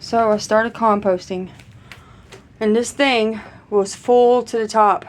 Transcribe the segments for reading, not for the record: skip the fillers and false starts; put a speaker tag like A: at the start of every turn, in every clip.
A: So I started composting, and this thing was full to the top.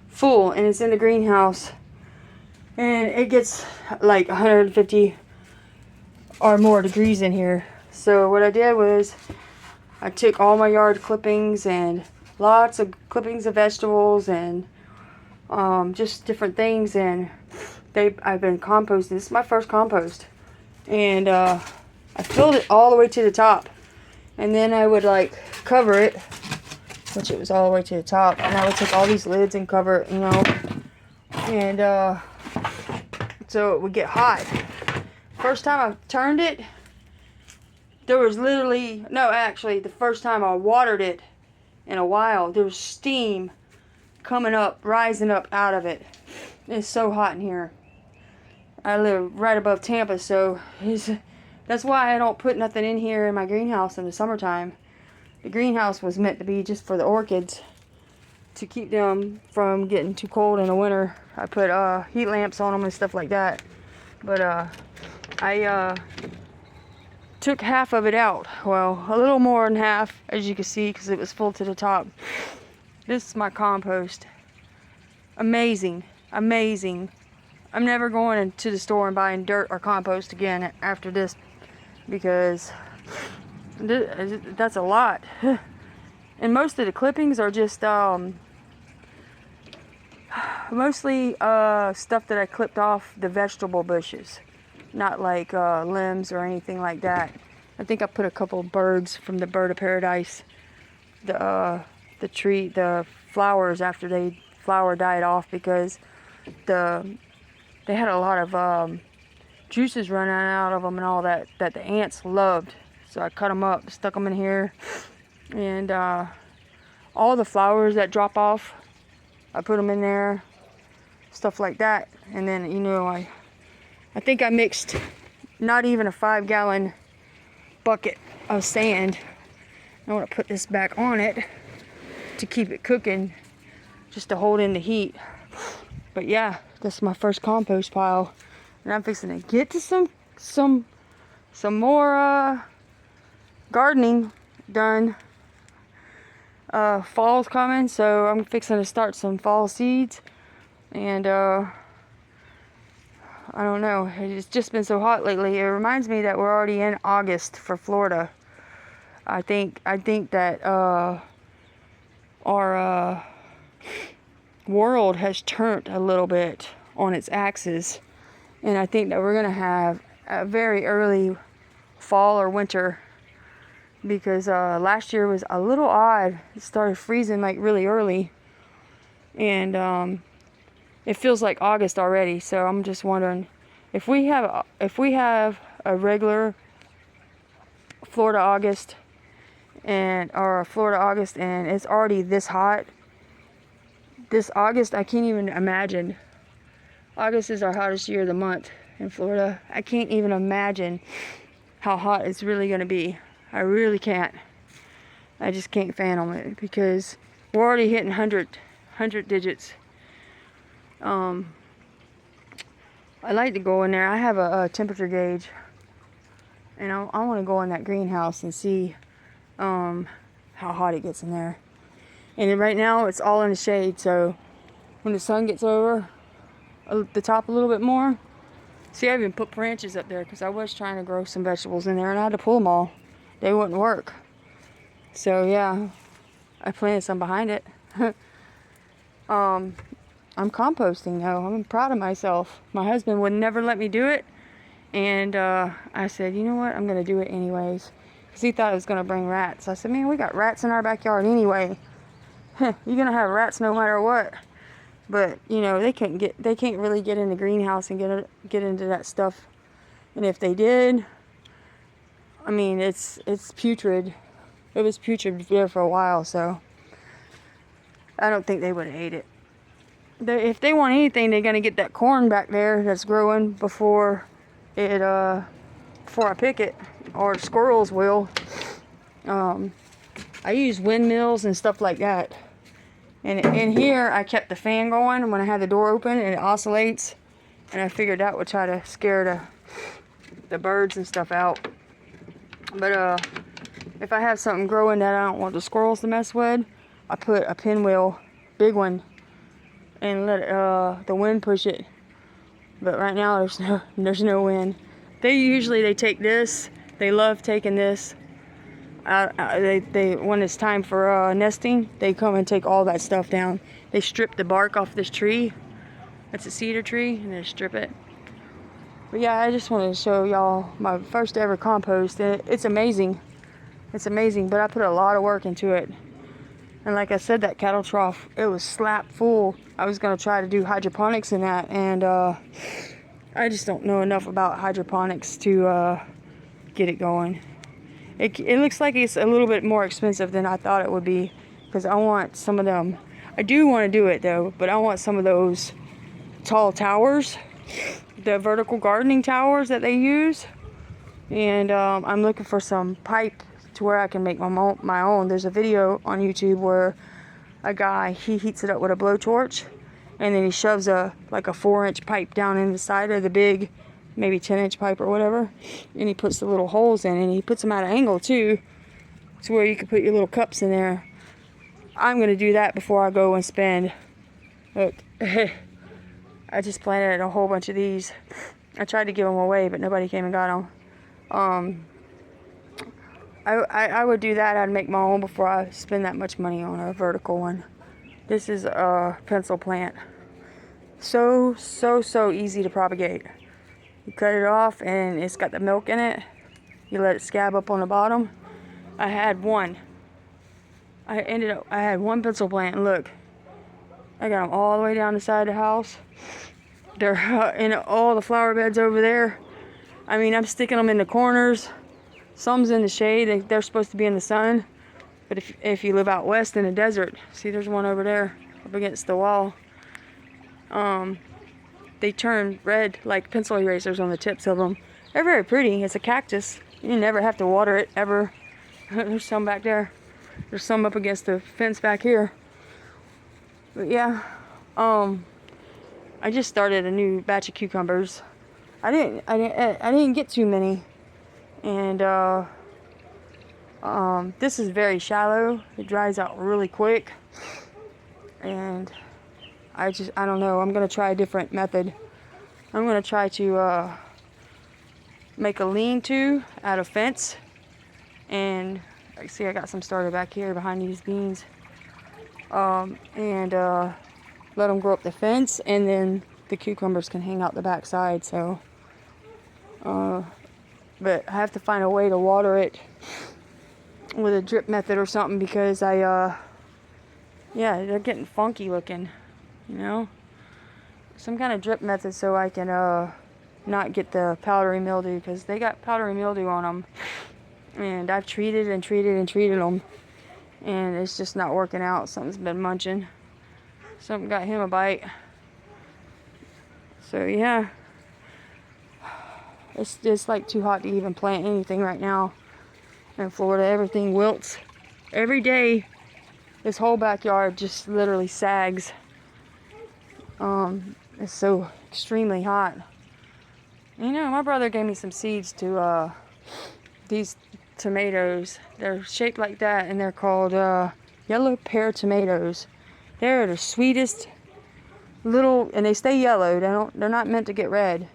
A: Full, and it's in the greenhouse. And it gets like 150 or more degrees in here. So what I did was I took all my yard clippings and lots of clippings of vegetables and just different things, and I've been composting. This is my first compost, and I filled it all the way to the top, and then I would like cover it, which it was all the way to the top, and I would take all these lids and cover it, you know, and so it would get hot. First time I turned it, there was literally, no, actually, the first time I watered it in a while, there was steam coming up, rising up out of it. It's so hot in here. I live right above Tampa, so that's why I don't put nothing in here in my greenhouse in the summertime. The greenhouse was meant to be just for the orchids, to keep them from getting too cold in the winter. I put heat lamps on them and stuff like that. But I took half of it out. Well, a little more than half, as you can see, because it was full to the top. This is my compost. Amazing. Amazing. I'm never going into the store and buying dirt or compost again after this, because that's a lot. And most of the clippings are just mostly stuff that I clipped off the vegetable bushes, not like limbs or anything like that. I think I put a couple of birds from the bird of paradise, the tree, the flowers, after they flower died off, because they had a lot of juices running out of them and all that the ants loved. So I cut them up, stuck them in here, and all the flowers that drop off, I put them in there, stuff like that. And then, you know, I think I mixed not even a 5-gallon bucket of sand. I want to put this back on it to keep it cooking, just to hold in the heat. But yeah, that's my first compost pile, and I'm fixing to get to some more gardening done. Fall's coming, so I'm fixing to start some fall seeds. And I don't know, it's just been so hot lately. It reminds me that we're already in August for Florida. I think that our world has turned a little bit on its axis, and I think that we're gonna have a very early fall or winter, because last year was a little odd. It started freezing like really early, and it feels like August already. So I'm just wondering if we have a regular Florida August, or a Florida August, and it's already this hot. This August, I can't even imagine. August is our hottest year of the month in Florida. I can't even imagine how hot it's really going to be. I really can't. I just can't fathom it, because we're already hitting 100 digits. I like to go in there. I have a temperature gauge, and I want to go in that greenhouse and see how hot it gets in there. And right now it's all in the shade, so when the sun gets over the top a little bit more, see, I even put branches up there, because I was trying to grow some vegetables in there, and I had to pull them all. They wouldn't work. So yeah, I planted some behind it. I'm composting though. I'm proud of myself. My husband would never let me do it, and I said, you know what, I'm gonna do it anyways, because he thought it was gonna bring rats. I said, man, we got rats in our backyard anyway. You're gonna have rats no matter what. But you know, they can't really get in the greenhouse and get into that stuff. And if they did, I mean, it's putrid. It was putrid there for a while, so I don't think they would have ate it. If they want anything, they're gonna get that corn back there that's growing before I pick it, or squirrels will. I use windmills and stuff like that. And in here, I kept the fan going when I had the door open, and it oscillates. And I figured that would try to scare the birds and stuff out. But if I have something growing that I don't want the squirrels to mess with, I put a pinwheel, big one, and let the wind push it. But right now there's no wind. They take this. They love taking this. They when it's time for nesting, they come and take all that stuff down. They strip the bark off this tree. It's a cedar tree, and they strip it. But yeah, I just wanted to show y'all my first ever compost. It's amazing. It's amazing, but I put a lot of work into it. And like I said, that cattle trough, it was slap full. I was going to try to do hydroponics in that, and I just don't know enough about hydroponics to get it going. It looks like it's a little bit more expensive than I thought it would be, because I want some of them. I do want to do it though, but I want some of those tall towers, the vertical gardening towers that they use. And I'm looking for some pipe to where I can make my own. There's a video on YouTube where a guy, he heats it up with a blowtorch, and then he shoves like a 4-inch pipe down in the side of the big, maybe 10-inch pipe or whatever, and he puts the little holes in, and he puts them at an angle too, to where you can put your little cups in there. I'm gonna do that before I go and spend. Look, I just planted a whole bunch of these. I tried to give them away, but nobody came and got them. I would do that. I'd make my own before I spend that much money on a vertical one. This is a pencil plant. So easy to propagate. You cut it off, and it's got the milk in it. You let it scab up on the bottom. I had one. I had one pencil plant, and look, I got them all the way down the side of the house. They're in all the flower beds over there. I mean, I'm sticking them in the corners. Some's in the shade. They're supposed to be in the sun. But if you live out west in the desert, see, there's one over there up against the wall. They turn red like pencil erasers on the tips of them. They're very pretty. It's a cactus. You never have to water it ever. There's some back there. There's some up against the fence back here. But yeah, I just started a new batch of cucumbers. I didn't get too many, and this is very shallow. It dries out really quick, and I don't know. I'm gonna try a different method. I'm gonna try to make a lean-to out of fence, and see, I got some started back here behind these beans, and let them grow up the fence, and then the cucumbers can hang out the back side. So but I have to find a way to water it with a drip method or something, because yeah, they're getting funky looking, you know. Some kind of drip method so I can not get the powdery mildew, because they got powdery mildew on them, and I've treated them, and it's just not working out. Something's been munching. Something got him a bite. So yeah, it's just like too hot to even plant anything right now in Florida. Everything wilts every day. This whole backyard just literally sags. It's so extremely hot. You know, my brother gave me some seeds to these tomatoes. They're shaped like that, and they're called yellow pear tomatoes. They're the sweetest little, and they stay yellow. They're not meant to get red.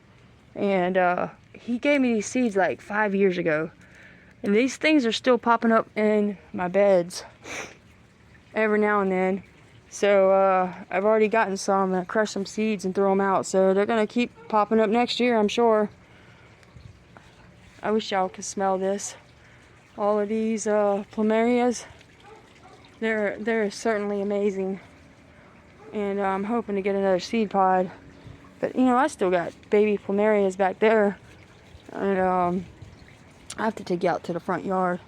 A: And he gave me these seeds like 5 years ago, and these things are still popping up in my beds every now and then. So I've already gotten some, and I crushed some seeds and threw them out. So they're gonna keep popping up next year, I'm sure. I wish y'all could smell this. All of these plumerias, they're certainly amazing. And I'm hoping to get another seed pod. But you know, I still got baby plumerias back there, and I have to take you out to the front yard.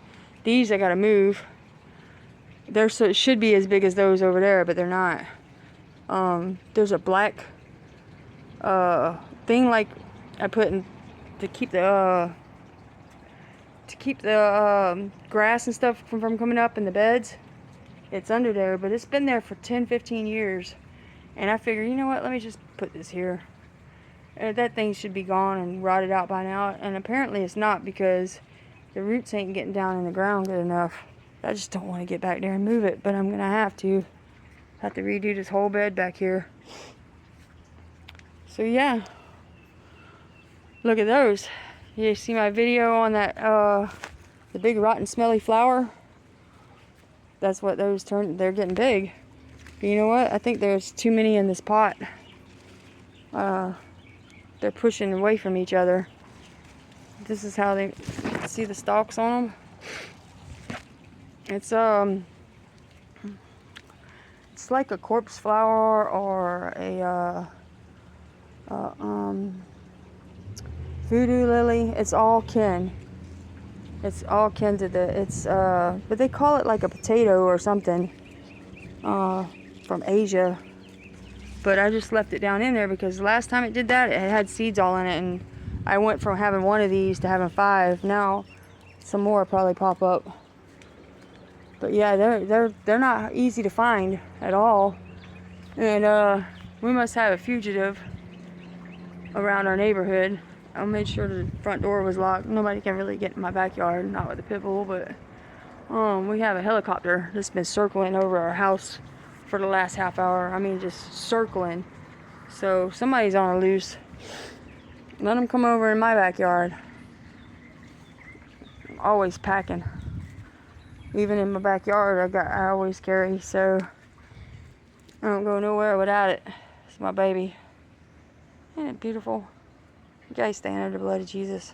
A: These I gotta move. They're should be as big as those over there, but they're not. There's a black thing like I put in to keep the grass and stuff from coming up in the beds. It's under there, but it's been there for 10-15 years. And I figure, you know what, let me just put this here. That thing should be gone and rotted out by now. And apparently it's not, because the roots ain't getting down in the ground good enough. I just don't want to get back there and move it, but I'm gonna have to redo this whole bed back here. So yeah, look at those. You see my video on that the big rotten smelly flower? That's what those they're getting big. But you know what? I think there's too many in this pot. They're pushing away from each other. This is how they see the stalks on them. It's like a corpse flower or a voodoo lily. It's all kin. It's all kin to the. But they call it like a potato or something. From Asia. But I just left it down in there because the last time it did that, it had seeds all in it, and I went from having one of these to having 5. Now, some more probably pop up. But yeah, they're not easy to find at all, and we must have a fugitive around our neighborhood. I made sure the front door was locked. Nobody can really get in my backyard, not with a pit bull, but we have a helicopter that's been circling over our house for the last half hour. I mean, just circling. So somebody's on a loose. Let them come over in my backyard. I'm always packing. Even in my backyard, I always carry, so I don't go nowhere without it. It's my baby. Isn't it beautiful? You guys stay under the blood of Jesus.